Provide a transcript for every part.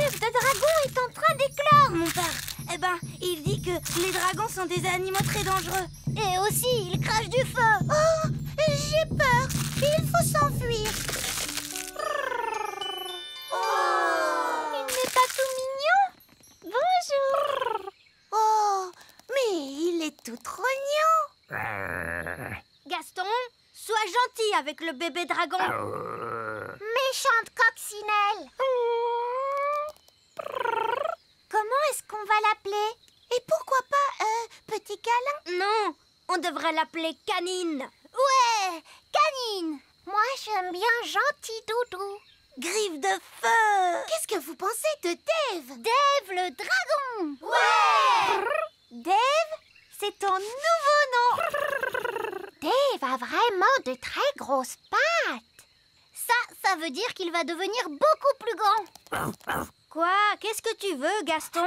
l'œuf de dragon est en train d'éclore, mon père. Eh ben, il dit que les dragons sont des animaux très dangereux. Et aussi, ils crachent du feu. Oh, j'ai peur. Il faut s'enfuir. Oh, il n'est pas tout mignon. Bonjour. Oh, mais il est tout trognon. Gaston, sois gentil avec le bébé dragon. Méchante coccinelle. Comment est-ce qu'on va l'appeler? Et pourquoi pas petit câlin? Non, on devrait l'appeler Canine. Ouais, Canine. Moi, j'aime bien Gentil Doudou. Griffe de feu. Qu'est-ce que vous pensez de Dave? Dave le dragon. Ouais. Dave, c'est ton nouveau nom. Dave a vraiment de très grosses pattes. Ça veut dire qu'il va devenir beaucoup plus grand. Quoi? Qu'est-ce que tu veux, Gaston?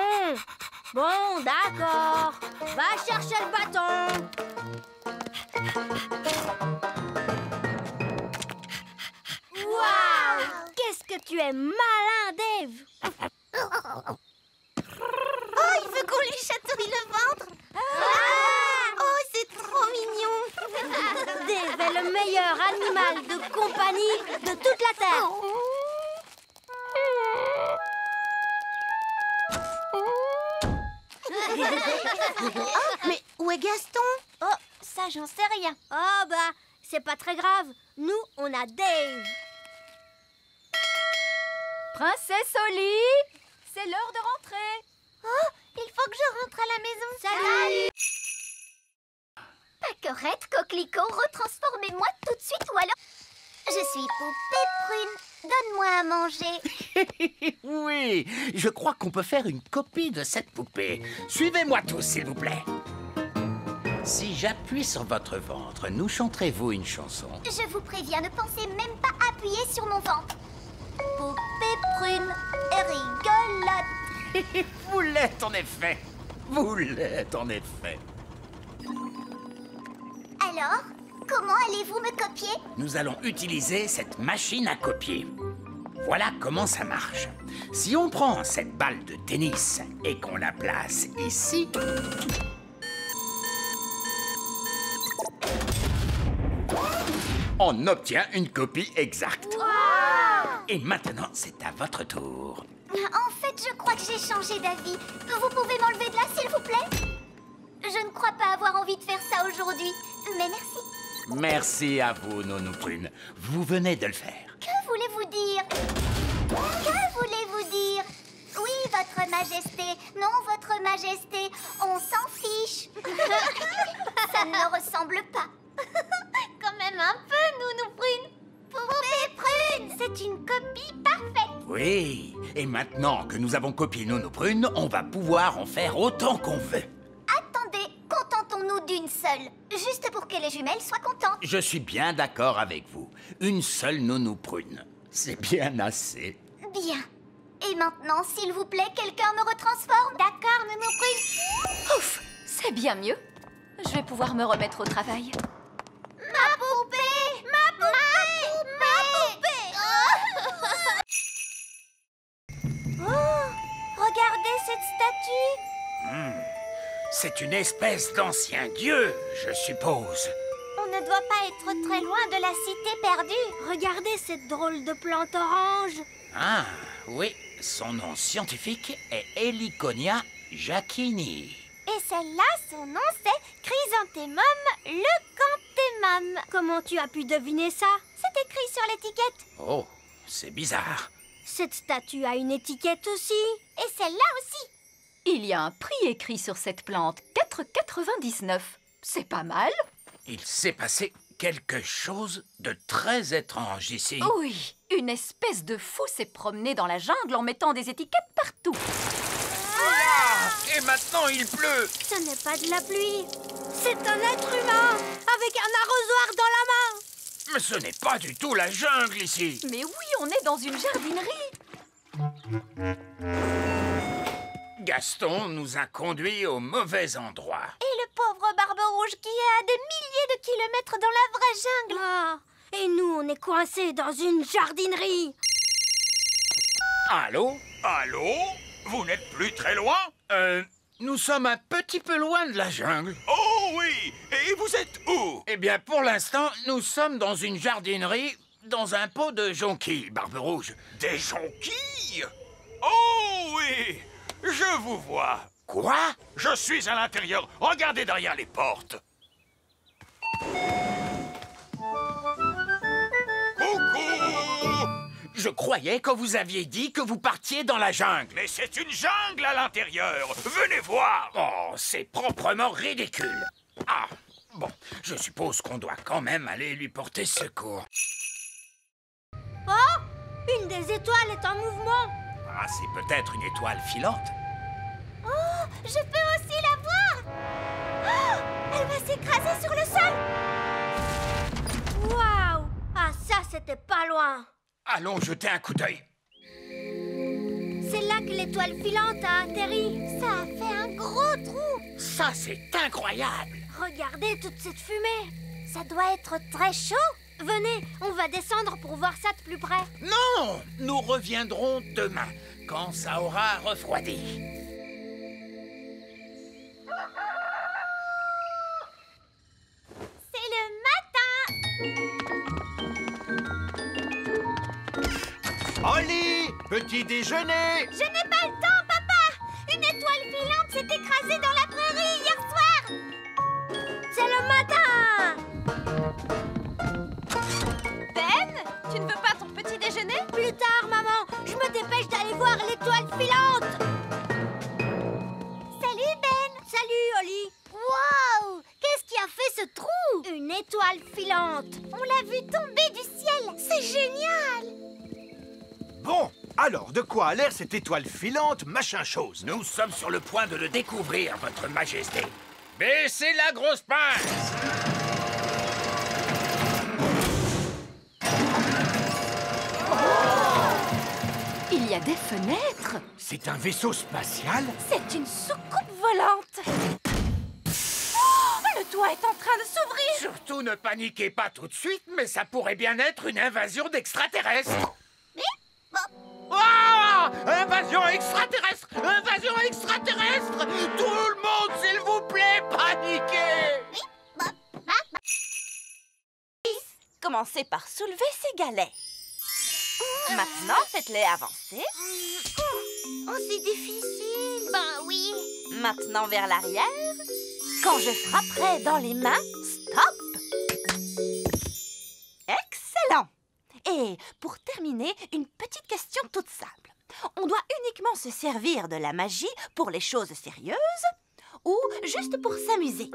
Bon, d'accord. Va chercher le bâton. Waouh! Qu'est-ce que tu es malin, Dave! Oh, il veut qu'on lui chatouille le ventre! Oh, c'est trop mignon! Dave est le meilleur animal de compagnie de toute la Terre! Oh, mais où est Gaston? Oh, ça, j'en sais rien. Oh, bah, c'est pas très grave. Nous, on a Dave. Princesse Oli, c'est l'heure de rentrer. Oh, il faut que je rentre à la maison. Salut. Pâquerette, coquelicot, retransformez-moi tout de suite ou alors... Je suis Poupée Prune. Donne-moi à manger. Oui, je crois qu'on peut faire une copie de cette poupée. Suivez-moi tous, s'il vous plaît. Si j'appuie sur votre ventre, nous chanterez-vous une chanson? Je vous préviens, ne pensez même pas appuyer sur mon ventre. Poupée Prune et rigolote. Vous l'êtes en effet. Vous l'êtes en effet. Alors, comment allez-vous me copier? Nous allons utiliser cette machine à copier. Voilà comment ça marche. Si on prend cette balle de tennis et qu'on la place ici... on obtient une copie exacte. Wow! Et maintenant, c'est à votre tour. En fait, je crois que j'ai changé d'avis. Vous pouvez m'enlever de là, s'il vous plaît? Je ne crois pas avoir envie de faire ça aujourd'hui. Mais merci. Merci à vous, Nounou Prune. Vous venez de le faire. Que voulez-vous dire? Que voulez-vous dire? Oui, votre majesté. Non, votre majesté. On s'en fiche. Ça ne me ressemble pas. Quand même un peu, Nounou Prune. Poupée Prune, c'est une copie parfaite. Oui, et maintenant que nous avons copié Nounou Prune, on va pouvoir en faire autant qu'on veut. Attendez, contentons-nous d'une seule. Juste pour que les jumelles soient contentes. Je suis bien d'accord avec vous. Une seule Nounou Prune. C'est bien assez. Bien. Et maintenant, s'il vous plaît, quelqu'un me retransforme. D'accord, Nounou Prune. Ouf, c'est bien mieux. Je vais pouvoir me remettre au travail. Ma poupée! Ma poupée! Ma poupée! Oh! Regardez cette statue! C'est une espèce d'ancien dieu, je suppose. On ne doit pas être très loin de la cité perdue. Regardez cette drôle de plante orange. Ah, oui, son nom scientifique est Heliconia jacquini. Et celle-là, son nom c'est Chrysanthemum leucanthemum. Comment tu as pu deviner ça? C'est écrit sur l'étiquette. Oh, c'est bizarre. Cette statue a une étiquette aussi. Et celle-là aussi. Il y a un prix écrit sur cette plante, 4,99. C'est pas mal. Il s'est passé quelque chose de très étrange ici. Oui, une espèce de fou s'est promené dans la jungle en mettant des étiquettes partout. Ah, et maintenant il pleut. Ce n'est pas de la pluie. C'est un être humain avec un arrosoir dans la main. Mais ce n'est pas du tout la jungle ici. Mais oui, on est dans une jardinerie. Gaston nous a conduits au mauvais endroit. Et le pauvre Barbe Rouge qui est à des milliers de kilomètres dans la vraie jungle. Ah, et nous, on est coincés dans une jardinerie. Allô? Allô? Vous n'êtes plus très loin? Nous sommes un petit peu loin de la jungle. Oh oui! Et vous êtes où? Eh bien, pour l'instant, nous sommes dans une jardinerie, dans un pot de jonquilles, Barbe Rouge. Des jonquilles? Oh oui! Je vous vois. Quoi? Je suis à l'intérieur. Regardez derrière les portes. Coucou! Je croyais que vous aviez dit que vous partiez dans la jungle. Mais c'est une jungle à l'intérieur. Venez voir. Oh, c'est proprement ridicule. Ah, bon, je suppose qu'on doit quand même aller lui porter secours. Oh! Une des étoiles est en mouvement. Ah, c'est peut-être une étoile filante. Oh! Je peux aussi la voir. Oh! Elle va s'écraser sur le sol. Waouh! Ah, ça, c'était pas loin. Allons jeter un coup d'œil. C'est là que l'étoile filante a atterri. Ça a fait un gros trou. Ça, c'est incroyable. Regardez toute cette fumée. Ça doit être très chaud. Venez, on va descendre pour voir ça de plus près. Non, nous reviendrons demain, quand ça aura refroidi. C'est le matin. Oli, petit déjeuner. Je n'ai pas le temps, papa. Une étoile filante s'est écrasée dans la prairie hier soir. C'est le matin. Ben, tu ne veux pas ton petit déjeuner? Plus tard, maman. Je me dépêche d'aller voir l'étoile filante. Salut, Ben. Salut, Oli. Waouh! Qu'est-ce qui a fait ce trou? Une étoile filante. On l'a vue tomber du ciel. C'est génial. Bon, alors de quoi a l'air cette étoile filante, machin chose? Nous sommes sur le point de le découvrir, votre majesté. Baissez la grosse pince. Il y a des fenêtres. C'est un vaisseau spatial? C'est une soucoupe volante. Oh, le toit est en train de s'ouvrir. Surtout ne paniquez pas tout de suite, mais ça pourrait bien être une invasion d'extraterrestres. Ah! Invasion extraterrestre! Invasion extraterrestre! Tout le monde, s'il vous plaît, paniquez! Commencez par soulever ces galets. Maintenant, faites-les avancer. Oh, c'est difficile. Ben oui. Maintenant vers l'arrière. Quand je frapperai dans les mains, stop. Excellent. Et pour terminer, une petite question toute simple. On doit uniquement se servir de la magie pour les choses sérieuses ou juste pour s'amuser?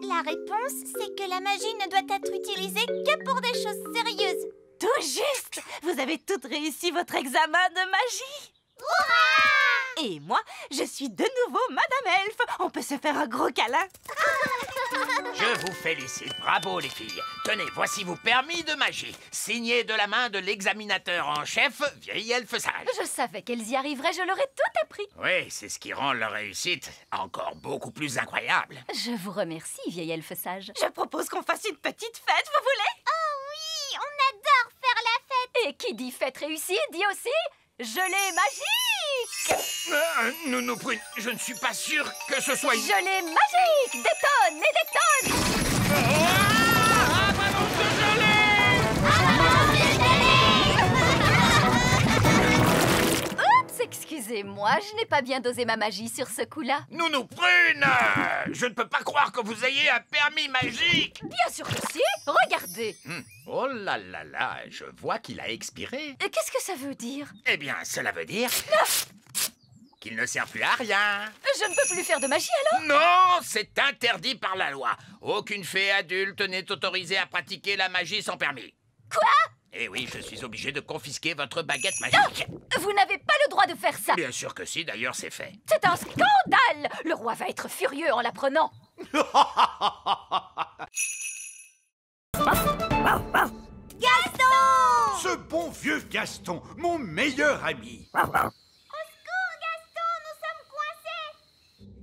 La réponse, c'est que la magie ne doit être utilisée que pour des choses sérieuses. Tout juste. Vous avez toutes réussi votre examen de magie. Hurrah! Et moi, je suis de nouveau Madame Elfe. On peut se faire un gros câlin. Je vous félicite, bravo les filles. Tenez, voici vos permis de magie, signés de la main de l'examinateur en chef, vieille elfe sage. Je savais qu'elles y arriveraient, je leur ai tout appris. Oui, c'est ce qui rend leur réussite encore beaucoup plus incroyable. Je vous remercie, vieille elfe sage. Je propose qu'on fasse une petite fête, vous voulez? Oh oui, on adore faire la fête. Et qui dit fête réussie dit aussi gelée magique. Nounou Prune, je ne suis pas sûr que ce soit une... Gelée magique, des tonnes et des tonnes. Balance de gelée! Oups, excusez-moi, je n'ai pas bien dosé ma magie sur ce coup-là. Nounou Prune, je ne peux pas croire que vous ayez un permis magique. Bien sûr que si, regardez. Oh là là là, je vois qu'il a expiré. Qu'est-ce que ça veut dire? Eh bien, cela veut dire qu'il ne sert plus à rien. Je ne peux plus faire de magie alors? Non, c'est interdit par la loi. Aucune fée adulte n'est autorisée à pratiquer la magie sans permis. Quoi? Eh oui, je suis obligé de confisquer votre baguette magique. Vous n'avez pas le droit de faire ça. Bien sûr que si, d'ailleurs c'est fait. C'est un scandale. Le roi va être furieux en l'apprenant. Gaston! Ce bon vieux Gaston, mon meilleur ami. Au secours, Gaston, nous sommes coincés.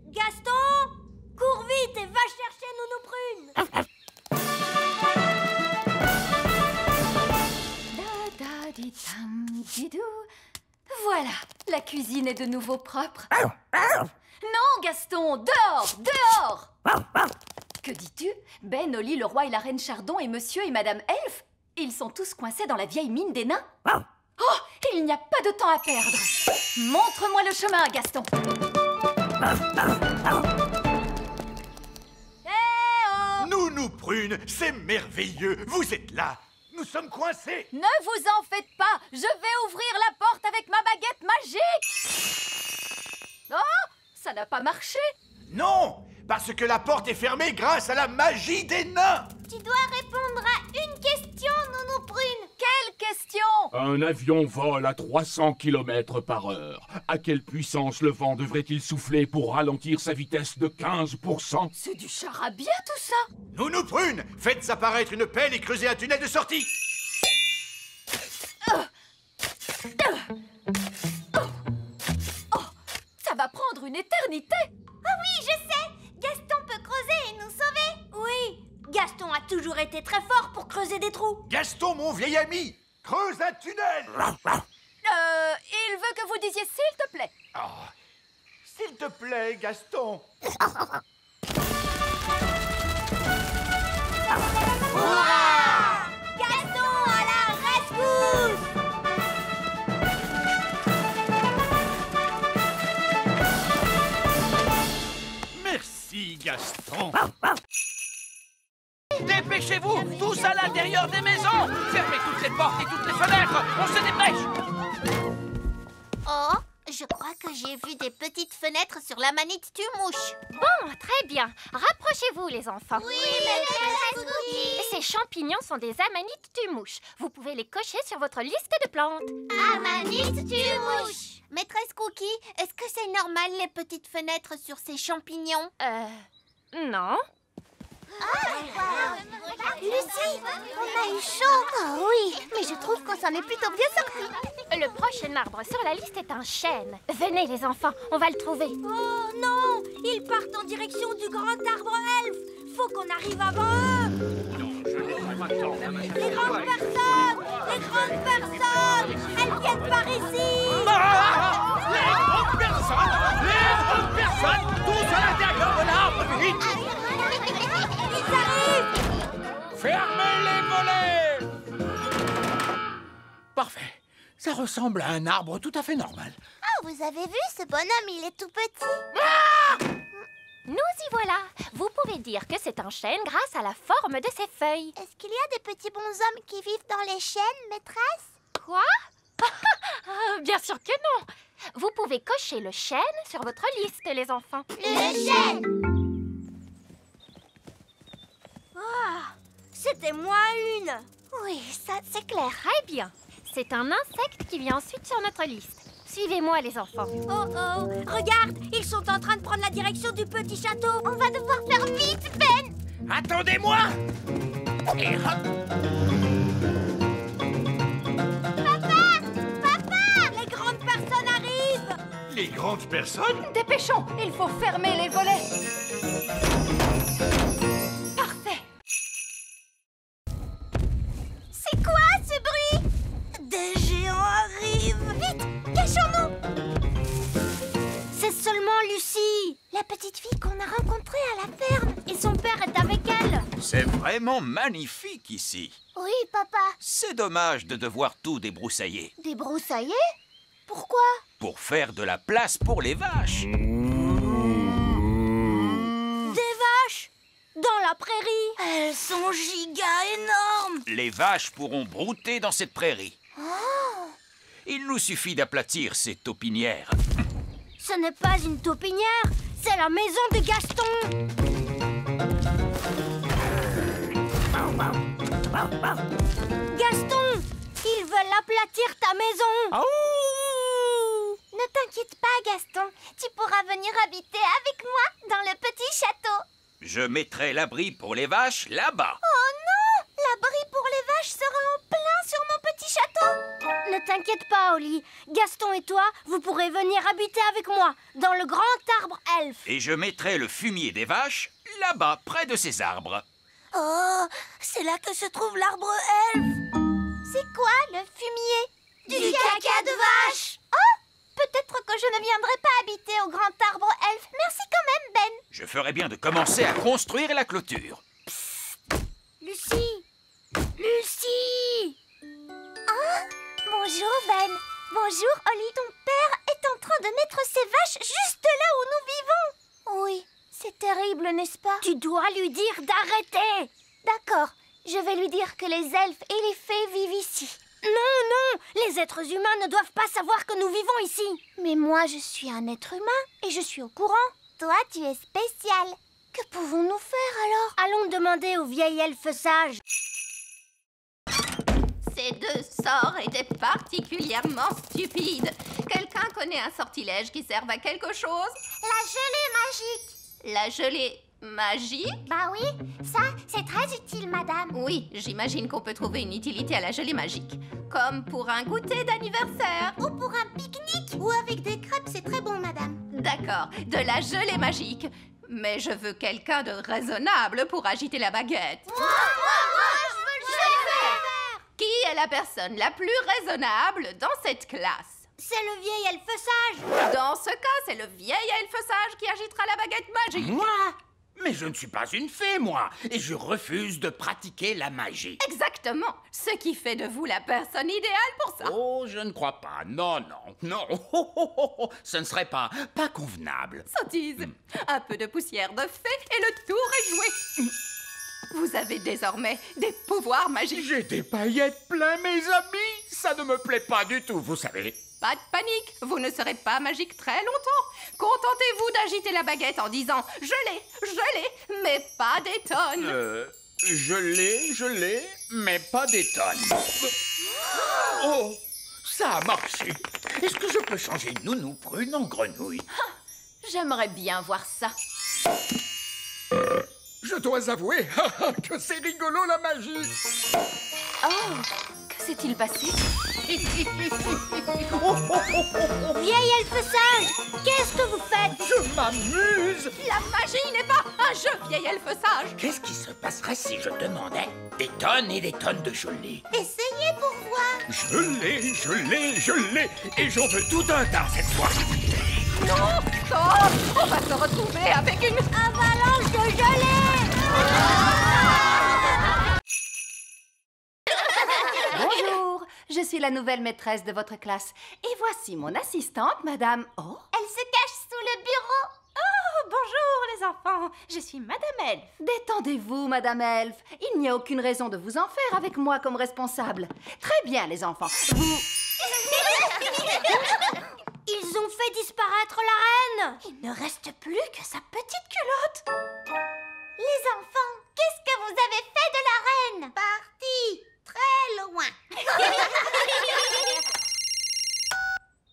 Gaston, cours vite et va chercher Nounou Prune. Da da di Didou. Voilà, la cuisine est de nouveau propre. Non, Gaston, dehors, dehors! Que dis-tu? Ben, Oli, le roi et la reine Chardon et monsieur et madame Elfe, ils sont tous coincés dans la vieille mine des nains. Oh, il n'y a pas de temps à perdre. Montre-moi le chemin, Gaston. Nounou Prune, c'est merveilleux. Vous êtes là. Nous sommes coincés. Ne vous en faites pas, je vais ouvrir la porte avec ma baguette magique. Oh, ça n'a pas marché. Non, parce que la porte est fermée grâce à la magie des nains. Tu dois répondre à une question, Nounou Prune. Quelle question? Un avion vole à 300 km/h. À quelle puissance le vent devrait-il souffler pour ralentir sa vitesse de 15%? C'est du charabia tout ça. Nounou Prune, faites apparaître une pelle et creusez un tunnel de sortie. Ça va prendre une éternité. Ah oui, je sais. Gaston peut creuser et nous sauver. Oui, Gaston a toujours été très fort pour creuser des trous. Gaston, mon vieil ami, creuse un tunnel. Il veut que vous disiez s'il te plaît. Ah, s'il te plaît, Gaston. Hurrah! Gaston à la rescousse! Merci, Gaston. Dépêchez-vous, tous à l'intérieur des maisons. Fermez toutes les portes et toutes les fenêtres. On se dépêche. Oh, je crois que j'ai vu des petites fenêtres sur la manite tue-mouche. Bon, très bien. Rapprochez-vous, les enfants. Oui, maîtresse Cookie. Ces champignons sont des amanites tue-mouches. Vous pouvez les cocher sur votre liste de plantes. Amanite tue-mouche. Maîtresse Cookie, est-ce que c'est normal les petites fenêtres sur ces champignons? Non. Lucie, on a eu chaud. Oh oui, mais je trouve qu'on s'en est plutôt bien sorti. Le prochain arbre sur la liste est un chêne. Venez, les enfants, on va le trouver. Oh non, ils partent en direction du grand arbre elfe. Faut qu'on arrive avant eux. Les grandes personnes, elles viennent par ici. Les grandes personnes, tous à l'intérieur de l'arbre, vite. Ils arrivent. Fermez les volets! Parfait. Ça ressemble à un arbre tout à fait normal. Oh, vous avez vu, ce bonhomme, il est tout petit. Nous y voilà. Vous pouvez dire que c'est un chêne grâce à la forme de ses feuilles. Est-ce qu'il y a des petits bonshommes qui vivent dans les chênes, maîtresse? Quoi? Bien sûr que non. Vous pouvez cocher le chêne sur votre liste, les enfants. Le chêne. Ah, c'était moins une. Oui, ça, c'est clair. Très bien. C'est un insecte qui vient ensuite sur notre liste. Suivez-moi, les enfants. Oh oh, regarde, ils sont en train de prendre la direction du petit château. On va devoir faire vite, Ben. Attendez-moi! Et hop! Papa, les grandes personnes arrivent. Les grandes personnes? Dépêchons, il faut fermer les volets. Parfait. C'est quoi ce bruit? Des géants arrivent. Vite, cachons-nous. C'est seulement Lucie, la petite fille qu'on a rencontrée à la ferme. Et son père est avec elle. C'est vraiment magnifique ici. Oui, papa. C'est dommage de devoir tout débroussailler. Débroussailler? Pourquoi? Pour faire de la place pour les vaches. Des vaches? Dans la prairie? Elles sont giga énormes. Les vaches pourront brouter dans cette prairie. Oh. Il nous suffit d'aplatir ces taupinières. Ce n'est pas une taupinière, c'est la maison de Gaston. Gaston, ils veulent aplatir ta maison. Ne t'inquiète pas, Gaston. Tu pourras venir habiter avec moi dans le petit château. Je mettrai l'abri pour les vaches là-bas. Oh non! L'abri pour les vaches sera en plein sur mon petit château. Ne t'inquiète pas, Oli. Gaston et toi, vous pourrez venir habiter avec moi dans le grand arbre elfe. Et je mettrai le fumier des vaches là-bas, près de ces arbres. Oh, c'est là que se trouve l'arbre elfe. C'est quoi le fumier? caca de vache. Oh, peut-être que je ne viendrai pas habiter au grand arbre elfe. Merci quand même, Ben. Je ferais bien de commencer à construire la clôture. Lucie. Lucie. Oh, bonjour, Ben. Bonjour, Holly. Ton père est en train de mettre ses vaches juste là où nous vivons. Oui, c'est terrible, n'est-ce pas? Tu dois lui dire d'arrêter. D'accord, je vais lui dire que les elfes et les fées vivent ici. Non, non, les êtres humains ne doivent pas savoir que nous vivons ici. Mais moi, je suis un être humain et je suis au courant. Toi, tu es spécial. Que pouvons-nous faire alors? Allons demander au vieil elfe sage. Ces deux sorts étaient particulièrement stupides. Quelqu'un connaît un sortilège qui serve à quelque chose? La gelée magique. La gelée magique? Bah oui, ça, c'est très utile, madame. Oui, j'imagine qu'on peut trouver une utilité à la gelée magique. Comme pour un goûter d'anniversaire. Ou pour un pique-nique. Ou avec des crêpes, c'est très bon, madame. D'accord, de la gelée magique. Mais je veux quelqu'un de raisonnable pour agiter la baguette. Moi, je veux le faire. Qui est la personne la plus raisonnable dans cette classe? C'est le vieil elfe sage. Dans ce cas, c'est le vieil elfe sage qui agitera la baguette magique. Moi? Mais je ne suis pas une fée, moi, et je refuse de pratiquer la magie. Exactement, ce qui fait de vous la personne idéale pour ça. Oh, je ne crois pas. Non, non, non. Ce ne serait pas convenable. Sottise, un peu de poussière de fée et le tour est joué. Vous avez désormais des pouvoirs magiques. J'ai des paillettes plein, mes amis. Ça ne me plaît pas du tout, vous savez. Pas de panique, vous ne serez pas magique très longtemps. Contentez-vous d'agiter la baguette en disant « je l'ai, mais pas des tonnes ». Je l'ai, mais pas des tonnes. Oh, ça a marché. Est-ce que je peux changer Nounou Prune en grenouille? J'aimerais bien voir ça. Je dois avouer que c'est rigolo la magie. Oh, que s'est-il passé? Vieil elfe sage, qu'est-ce que vous faites? Je m'amuse. La magie n'est pas un jeu, vieil elfe sage. Qu'est-ce qui se passerait si je demandais des tonnes et des tonnes de gelée? Essayez pour voir. Je l'ai, et j'en veux tout un tas cette fois. Non, oh, on va se retrouver avec une avalanche de gelée. Bonjour, je suis la nouvelle maîtresse de votre classe. Et voici mon assistante, madame... Oh, Elle se cache sous le bureau. Oh, bonjour les enfants, je suis Madame Elfe. détendez-vous, madame Elfe. Il n'y a aucune raison de vous en faire avec moi comme responsable. Très bien, les enfants. Vous... Ils ont fait disparaître la reine. Il ne reste plus que sa petite culotte. Les enfants, qu'est-ce que vous avez fait de la reine? Parti très loin.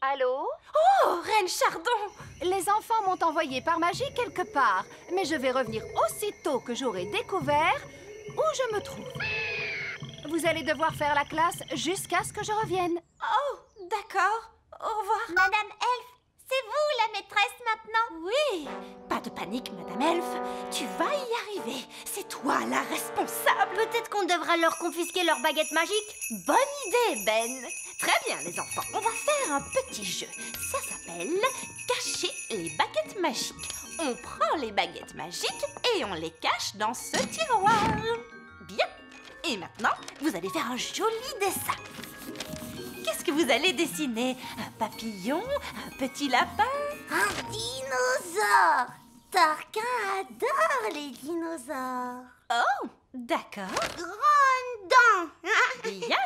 Allô? Oh, Reine Chardon! Les enfants m'ont envoyé par magie quelque part, mais je vais revenir aussitôt que j'aurai découvert où je me trouve. Vous allez devoir faire la classe jusqu'à ce que je revienne. Oh, d'accord. Au revoir. Madame Elfe, c'est vous la maîtresse maintenant? Oui. Pas de panique, Madame Elfe. Tu vas y arriver. C'est toi la responsable. Peut-être qu'on devrait leur confisquer leur baguette magique. Bonne idée, Ben. Très bien, les enfants. On va faire un petit jeu. Ça s'appelle cacher les baguettes magiques. On prend les baguettes magiques et on les cache dans ce tiroir. Bien. Et maintenant, vous allez faire un joli dessin. Qu'est-ce que vous allez dessiner? Un papillon? Un petit lapin? Un dinosaure. Tarquin adore les dinosaures. Oh, d'accord. Grande dent. Bien.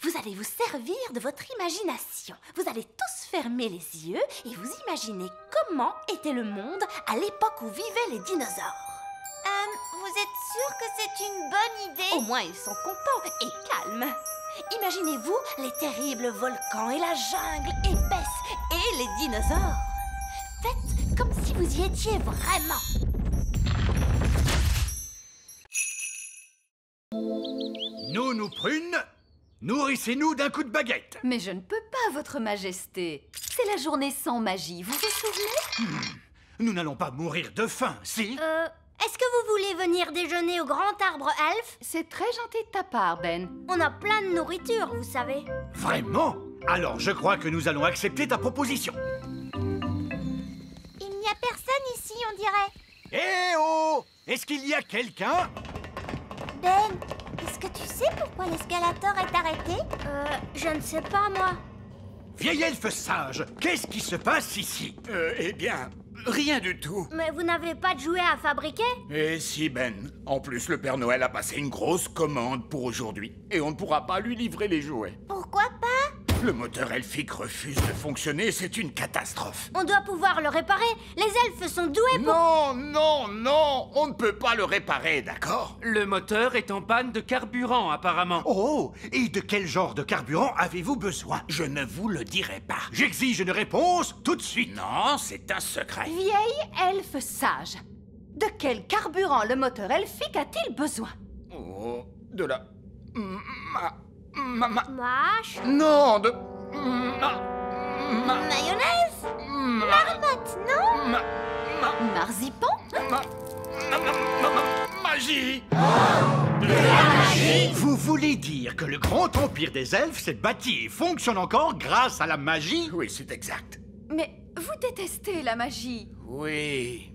Vous allez vous servir de votre imagination. Vous allez tous fermer les yeux et vous imaginer comment était le monde à l'époque où vivaient les dinosaures. Vous êtes sûr que c'est une bonne idée? Au moins, ils sont contents et calmes. Imaginez-vous les terribles volcans et la jungle épaisse et les dinosaures. Faites comme si vous y étiez vraiment. Nounou Prune, nourrissez-nous d'un coup de baguette. Mais je ne peux pas, votre majesté. C'est la journée sans magie, vous vous souvenez? Nous n'allons pas mourir de faim, si? Est-ce que vous voulez venir déjeuner au grand arbre elfe? C'est très gentil de ta part, Ben. On a plein de nourriture, vous savez. Vraiment? Alors, je crois que nous allons accepter ta proposition. Il n'y a personne ici, on dirait. Eh oh! Est-ce qu'il y a quelqu'un? Ben, est-ce que tu sais pourquoi l'escalator est arrêté? Je ne sais pas, moi. Vieil elfe sage, qu'est-ce qui se passe ici? Eh bien, rien du tout. Mais vous n'avez pas de jouets à fabriquer? Eh si, Ben. En plus, le Père Noël a passé une grosse commande pour aujourd'hui. Et on ne pourra pas lui livrer les jouets. Pourquoi pas? Le moteur elfique refuse de fonctionner, c'est une catastrophe. On doit pouvoir le réparer. Les elfes sont doués pour... Non, non, non, on ne peut pas le réparer, d'accord? Le moteur est en panne de carburant, apparemment. Oh, et de quel genre de carburant avez-vous besoin? Je ne vous le dirai pas. J'exige une réponse tout de suite. Non, c'est un secret. Vieille elfe sage. De quel carburant le moteur elfique a-t-il besoin? Oh, de la... Mâche. Non, de... Mayonnaise. Marmotte, non? Marzipan? Magie. Vous voulez dire que le grand empire des elfes s'est bâti et fonctionne encore grâce à la magie? Oui, c'est exact. Mais vous détestez la magie. Oui.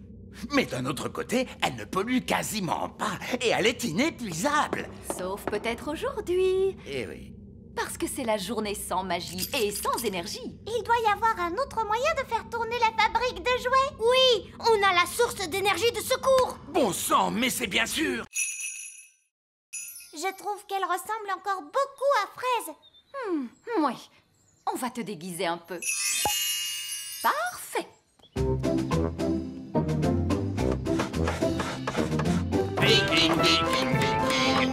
Mais d'un autre côté, elle ne pollue quasiment pas et elle est inépuisable. Sauf peut-être aujourd'hui. Eh oui. Parce que c'est la journée sans magie et sans énergie. Il doit y avoir un autre moyen de faire tourner la fabrique de jouets. Oui, on a la source d'énergie de secours. Bon sang, mais c'est bien sûr. Je trouve qu'elle ressemble encore beaucoup à Fraise. Oui, on va te déguiser un peu. Parfait.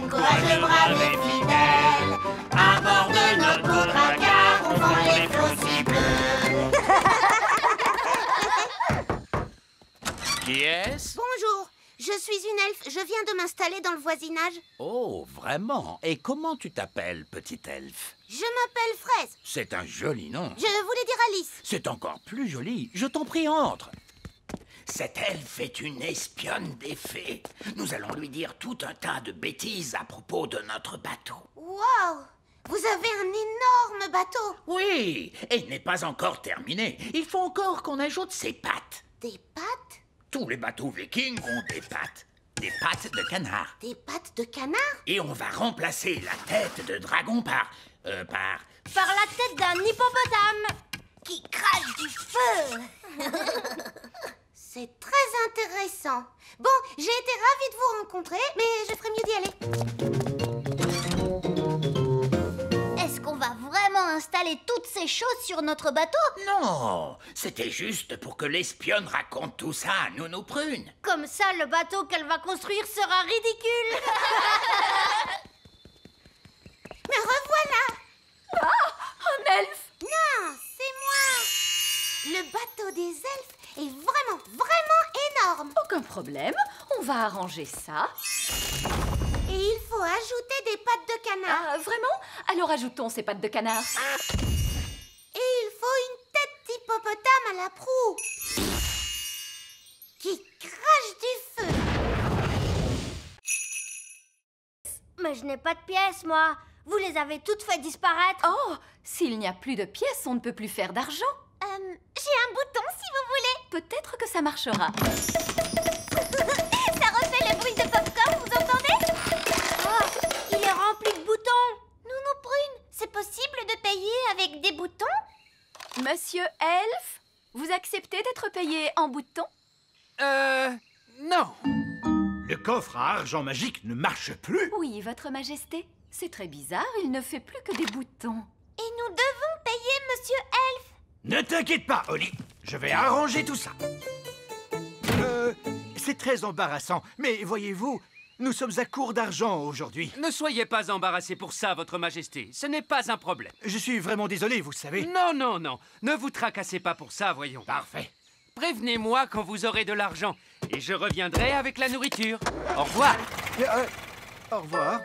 Courageux, brave et fidèle, à bord de notre beau dracard, on vend les flots si bleus. Qui est-ce? Bonjour, je suis une elfe, je viens de m'installer dans le voisinage. Oh, vraiment? Et comment tu t'appelles, petite elfe? Je m'appelle Fraise. C'est un joli nom. Je voulais dire Alice. C'est encore plus joli. Je t'en prie, entre. Cette elfe est une espionne des fées. Nous allons lui dire tout un tas de bêtises à propos de notre bateau. Wow, vous avez un énorme bateau. Oui, et il n'est pas encore terminé. Il faut encore qu'on ajoute ses pattes. Des pattes? Tous les bateaux vikings ont des pattes. Des pattes de canard. Des pattes de canard? Et on va remplacer la tête de dragon par la tête d'un hippopotame qui crache du feu. C'est très intéressant. Bon, j'ai été ravie de vous rencontrer, mais je ferais mieux d'y aller. Est-ce qu'on va vraiment installer toutes ces choses sur notre bateau? Non, c'était juste pour que l'espionne raconte tout ça à Nounou Prune. Comme ça, le bateau qu'elle va construire sera ridicule. Me revoilà. Un elfe. Non, c'est moi. Le bateau des elfes est vraiment, vraiment énorme. Aucun problème, on va arranger ça. Et il faut ajouter des pattes de canard. Ah, vraiment? Alors ajoutons ces pattes de canard. Et il faut une tête d'hippopotame à la proue qui crache du feu. Mais je n'ai pas de pièces, moi. Vous les avez toutes fait disparaître. Oh, s'il n'y a plus de pièces, on ne peut plus faire d'argent. J'ai un bouton, si vous voulez. Peut-être que ça marchera. Ça refait le bruit de popcorn, vous entendez? Oh, il est rempli de boutons. Nounou Prune, c'est possible de payer avec des boutons? Monsieur Elfe, vous acceptez d'être payé en boutons? Non. Le coffre à argent magique ne marche plus. Oui, votre majesté. C'est très bizarre, il ne fait plus que des boutons. Et nous devons payer Monsieur Elfe. Ne t'inquiète pas, Holly. Je vais arranger tout ça. C'est très embarrassant, mais voyez-vous, nous sommes à court d'argent aujourd'hui. Ne soyez pas embarrassé pour ça, votre majesté. Ce n'est pas un problème. Je suis vraiment désolé, vous savez. Non, non, non. Ne vous tracassez pas pour ça, voyons. Parfait. Prévenez-moi quand vous aurez de l'argent. Et je reviendrai avec la nourriture. Au revoir. Au revoir.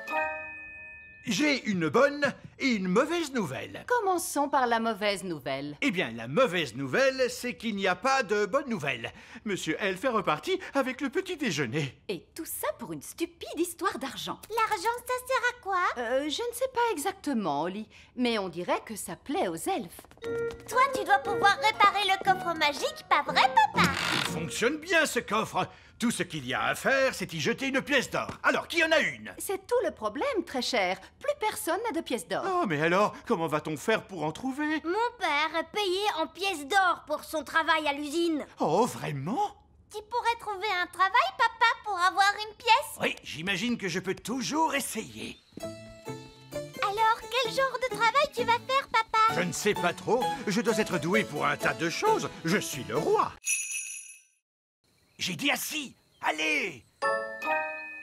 J'ai une bonne et une mauvaise nouvelle. Commençons par la mauvaise nouvelle. Eh bien, la mauvaise nouvelle, c'est qu'il n'y a pas de bonne nouvelle. Monsieur Elf est reparti avec le petit déjeuner. Et tout ça pour une stupide histoire d'argent. L'argent, ça sert à quoi? Je ne sais pas exactement, Holly, mais on dirait que ça plaît aux elfes. Toi, tu dois pouvoir réparer le coffre magique, pas vrai, papa? Il fonctionne bien, ce coffre. Tout ce qu'il y a à faire, c'est y jeter une pièce d'or. Alors, qui en a une? C'est tout le problème, très cher. Plus personne n'a de pièces d'or. Oh, mais alors, comment va-t-on faire pour en trouver? Mon père est payé en pièces d'or pour son travail à l'usine. Oh, vraiment? Tu pourrais trouver un travail, papa, pour avoir une pièce? Oui, j'imagine que je peux toujours essayer. Alors, quel genre de travail tu vas faire, papa? Je ne sais pas trop. Je dois être doué pour un tas de choses. Je suis le roi. J'ai dit assis. Allez!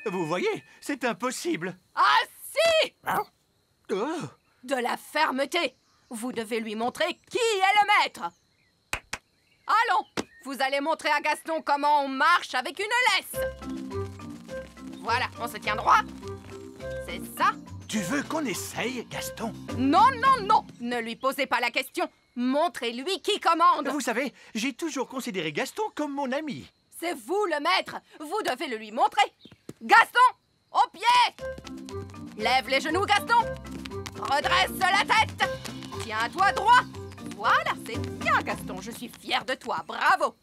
Vous voyez, c'est impossible. Assis! Oh. De la fermeté. Vous devez lui montrer qui est le maître. Allons, vous allez montrer à Gaston comment on marche avec une laisse. Voilà, on se tient droit. C'est ça. Tu veux qu'on essaye, Gaston? Non, non, non. Ne lui posez pas la question. Montrez-lui qui commande. Vous savez, j'ai toujours considéré Gaston comme mon ami. C'est vous le maître. Vous devez le lui montrer. Gaston, au pied. Lève les genoux, Gaston. Redresse la tête. Tiens-toi droit. Voilà, c'est bien, Gaston. Je suis fière de toi. Bravo.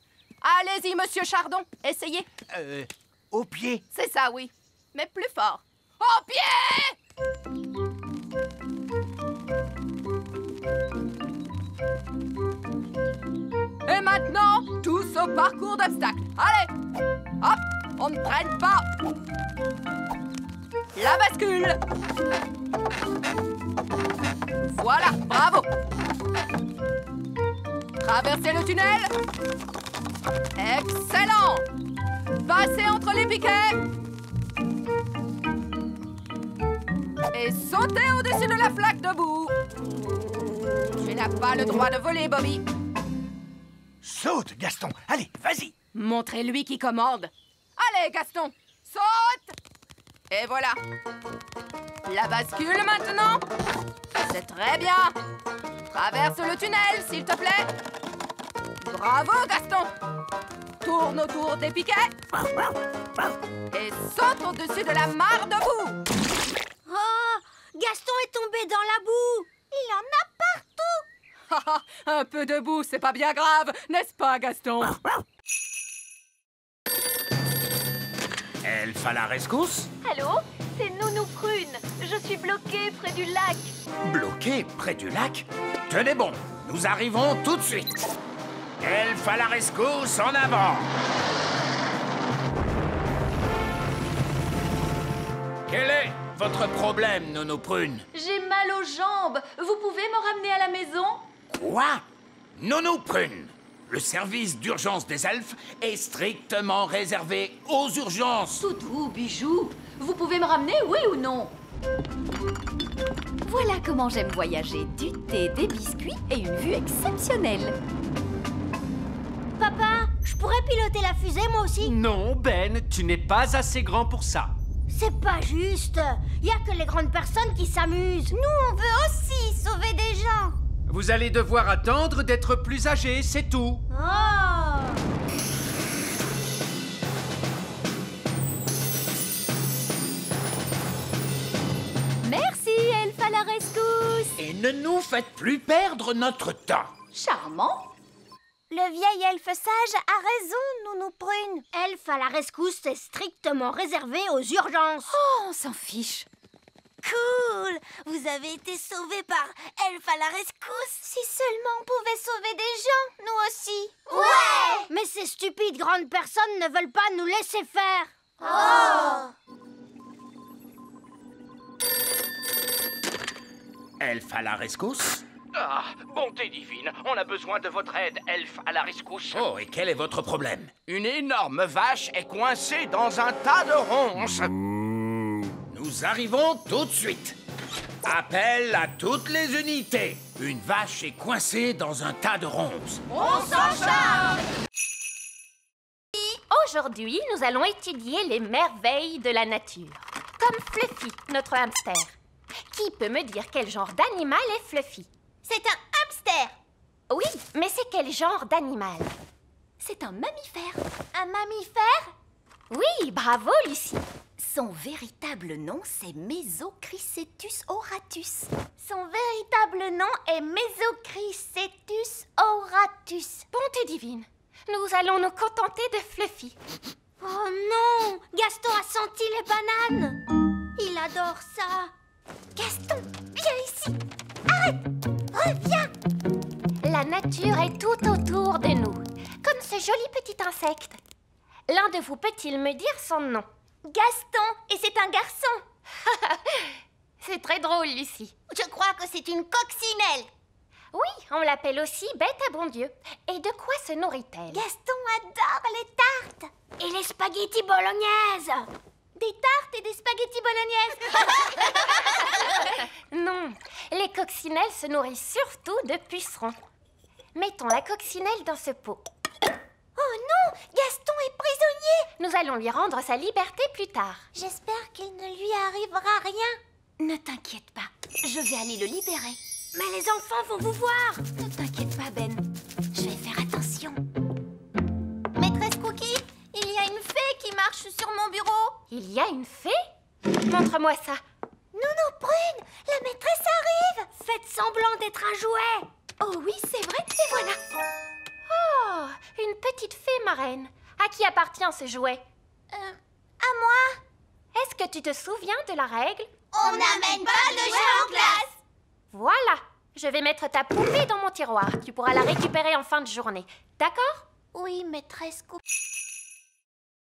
Allez-y, monsieur Chardon. Essayez. Au pied. C'est ça, oui. Mais plus fort. Au pied! Et maintenant, tous au parcours d'obstacles. Allez! Hop! On ne traîne pas. La bascule. Voilà, bravo. Traversez le tunnel. Excellent. Passez entre les piquets. Et sautez au-dessus de la flaque de boue. Tu n'as pas le droit de voler, Bobby. Saute, Gaston. Allez, vas-y. Montrez-lui qui commande. Allez, Gaston, saute. Et voilà. La bascule maintenant. C'est très bien. Traverse le tunnel, s'il te plaît. Bravo, Gaston. Tourne autour des piquets. Et saute au-dessus de la mare de boue. Oh, Gaston est tombé dans la boue. Il en a partout. Un peu de boue, c'est pas bien grave, n'est-ce pas, Gaston? Elf à la rescousse? Allô? C'est Nounou Prune. Je suis bloquée près du lac. Bloqué près du lac? Tenez bon, nous arrivons tout de suite. Elf à la rescousse, en avant! Quel est votre problème, Nounou Prune? J'ai mal aux jambes. Vous pouvez me ramener à la maison? Quoi? Nounou Prune, le service d'urgence des elfes est strictement réservé aux urgences. Toutou, bijou, vous pouvez me ramener, oui ou non? Voilà comment j'aime voyager. Du thé, des biscuits et une vue exceptionnelle. Papa, je pourrais piloter la fusée, moi aussi? Non, Ben, tu n'es pas assez grand pour ça. C'est pas juste. Il y a que les grandes personnes qui s'amusent. Nous, on veut aussi sauver des gens. Vous allez devoir attendre d'être plus âgé, c'est tout. Oh! Merci, Elf à la rescousse. Et ne nous faites plus perdre notre temps. Charmant. Le vieil elfe sage a raison, Nounou Prune. Elfe à la rescousse est strictement réservé aux urgences. Oh, on s'en fiche. Cool! Vous avez été sauvés par Elfe à la rescousse. Si seulement on pouvait sauver des gens, nous aussi. Ouais! Mais ces stupides grandes personnes ne veulent pas nous laisser faire. Oh! Elf à la rescousse? Ah, bonté divine, on a besoin de votre aide, Elf à la rescousse. Oh, et quel est votre problème? Une énorme vache est coincée dans un tas de ronces. Nous arrivons tout de suite. Appel à toutes les unités. Une vache est coincée dans un tas de ronces. On s'en charge! Aujourd'hui, nous allons étudier les merveilles de la nature. Comme Fluffy, notre hamster. Qui peut me dire quel genre d'animal est Fluffy? C'est un hamster. Oui, mais c'est quel genre d'animal? C'est un mammifère. Un mammifère? Oui, bravo, Lucie. Son véritable nom, c'est Mesochrysetus auratus. Son véritable nom est Mesochrysetus auratus. Bonté divine, nous allons nous contenter de Fluffy. Oh non! Gaston a senti les bananes. Il adore ça. Gaston, viens ici. Arrête! Reviens! La nature est tout autour de nous, comme ce joli petit insecte. L'un de vous peut-il me dire son nom? Gaston, et c'est un garçon. C'est très drôle, Lucie. Je crois que c'est une coccinelle. Oui, on l'appelle aussi bête à bon Dieu. Et de quoi se nourrit-elle? Gaston adore les tartes. Et les spaghettis bolognaises. Des tartes et des spaghettis bolognaises. Non, les coccinelles se nourrissent surtout de pucerons. Mettons la coccinelle dans ce pot. Oh non, Gaston est prisonnier. Nous allons lui rendre sa liberté plus tard. J'espère qu'il ne lui arrivera rien. Ne t'inquiète pas, je vais aller le libérer. Mais les enfants vont vous voir. Ne t'inquiète pas, Ben. Je vais faire attention. Maîtresse Cookie, il y a une fée qui marche sur mon bureau. Il y a une fée? Montre-moi ça. Nounou Prune, la maîtresse arrive. Faites semblant d'être un jouet. Oh oui, c'est vrai, et voilà. Oh, une petite fée marraine. À qui appartient ce jouet? À moi. Est-ce que tu te souviens de la règle? On n'amène pas de jeu en classe. Voilà. Je vais mettre ta poupée dans mon tiroir. Tu pourras la récupérer en fin de journée. D'accord? Oui, maîtresse Cookie.